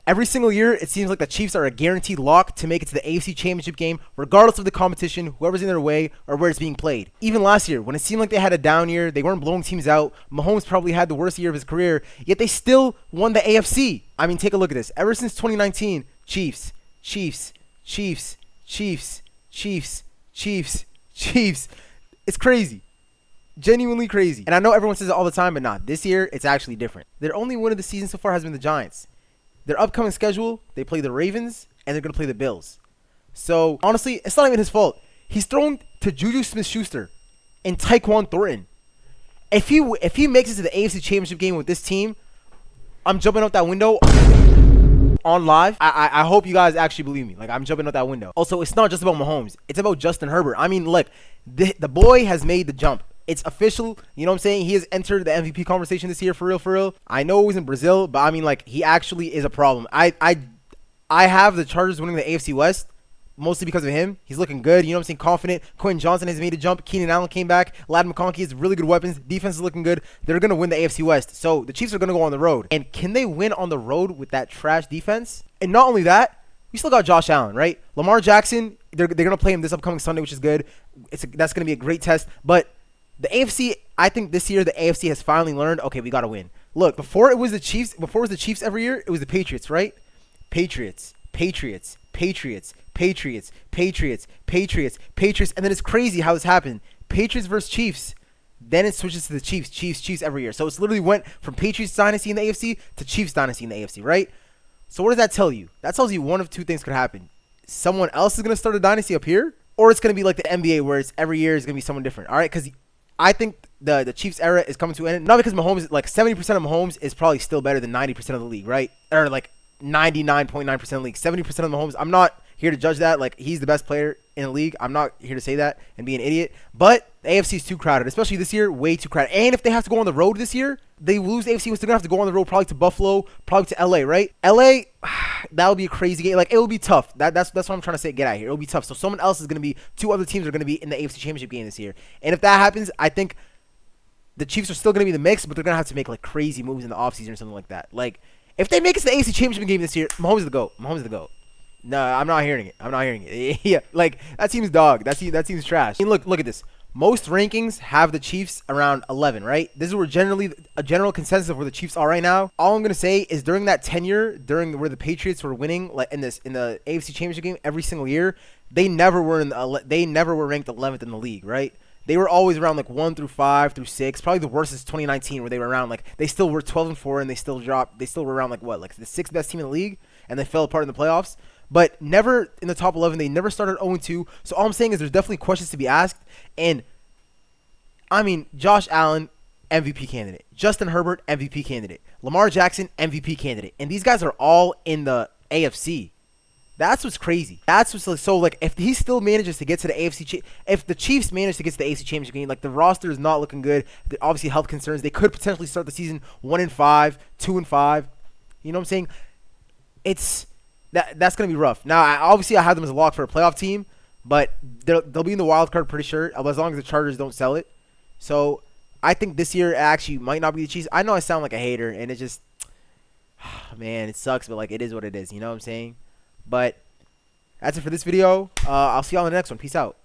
Every single year, it seems like the Chiefs are a guaranteed lock to make it to the AFC Championship game, regardless of the competition, whoever's in their way, or where it's being played. Even last year, when it seemed like they had a down year, they weren't blowing teams out, Mahomes probably had the worst year of his career, yet they still won the AFC. I mean, take a look at this. Ever since 2019, Chiefs, Chiefs, Chiefs, Chiefs, Chiefs, Chiefs, Chiefs. It's crazy. Genuinely crazy. And I know everyone says it all the time, but nah, this year, it's actually different. Their only win of the season so far has been the Giants. Their upcoming schedule, they play the Ravens, and they're going to play the Bills. So, honestly, it's not even his fault. He's thrown to Juju Smith-Schuster and Tyquan Thornton. If he makes it to the AFC Championship game with this team, I'm jumping out that window on live. I hope you guys actually believe me. Like, I'm jumping out that window. Also, it's not just about Mahomes. It's about Justin Herbert. I mean, look, the boy has made the jump. It's official. You know what I'm saying? He has entered the MVP conversation this year, for real, for real. I know he was in Brazil, but I mean, like, he actually is a problem. I have the Chargers winning the AFC West, mostly because of him. He's looking good. You know what I'm saying? Confident. Quentin Johnson has made a jump. Keenan Allen came back. Ladd McConkey has really good weapons. Defense is looking good. They're going to win the AFC West. So the Chiefs are going to go on the road. And can they win on the road with that trash defense? And not only that, we still got Josh Allen, right? Lamar Jackson, they're going to play him this upcoming Sunday, which is good. That's going to be a great test. But the AFC, I think this year the AFC has finally learned, okay, we got to win. Look, before it was the Chiefs every year, it was the Patriots, right? Patriots, Patriots, Patriots, Patriots, Patriots, Patriots, Patriots, and then it's crazy how this happened. Patriots versus Chiefs. Then it switches to the Chiefs, Chiefs, Chiefs every year. So it's literally went from Patriots dynasty in the AFC to Chiefs dynasty in the AFC, right? So what does that tell you? That tells you one of two things could happen. Someone else is going to start a dynasty up here, or it's going to be like the NBA where it's every year is going to be someone different, all right? Because I think the Chiefs era is coming to an end. Not because Mahomes, like 70% of Mahomes is probably still better than 90% of the league, right? Or like 99.9% of the league. 70% of Mahomes, I'm not here to judge that. Like, he's the best player in the league. I'm not here to say that and be an idiot. But the AFC is too crowded, especially this year, way too crowded. And if they have to go on the road this year, they lose the AFC, they're going to have to go on the road probably to Buffalo, probably to LA, right? LA, that would be a crazy game. Like, it will be tough. That's what I'm trying to say. Get out of here. It will be tough. So someone else is going to be, two other teams are going to be in the AFC Championship game this year. And if that happens, I think the Chiefs are still going to be in the mix, but they're going to have to make like crazy moves in the offseason or something like that. Like, if they make it to the AFC Championship game this year, Mahomes is the GOAT. Mahomes is the GOAT. No, I'm not hearing it. I'm not hearing it. Yeah, like, that seems dog. That seems trash. I mean, look at this. Most rankings have the Chiefs around 11, right? This is where generally a general consensus of where the Chiefs are right now. All I'm gonna say is during that tenure, during where the Patriots were winning, like in the AFC Championship game every single year, they never were ranked 11th in the league, right? They were always around like 1 through 5 through 6. Probably the worst is 2019, where they were around like they still were 12-4 and they still dropped. They still were around like what, like the 6th best team in the league, and they fell apart in the playoffs. But never in the top 11. They never started 0-2. So all I'm saying is there's definitely questions to be asked. And I mean, Josh Allen, MVP candidate. Justin Herbert, MVP candidate. Lamar Jackson, MVP candidate. And these guys are all in the AFC. That's what's crazy. That's what's so like if he still manages to get to the AFC, if the Chiefs manage to get to the AFC Championship game, like the roster is not looking good. Obviously, health concerns. They could potentially start the season 1-5, 2-5. You know what I'm saying? That's gonna be rough. Now, obviously, I have them as a lock for a playoff team, but they'll be in the wild card pretty sure, as long as the Chargers don't sell it. So I think this year actually might not be the Chiefs. I know I sound like a hater, and it just, man, it sucks, but like it is what it is. You know what I'm saying? But that's it for this video. I'll see y'all in the next one. Peace out.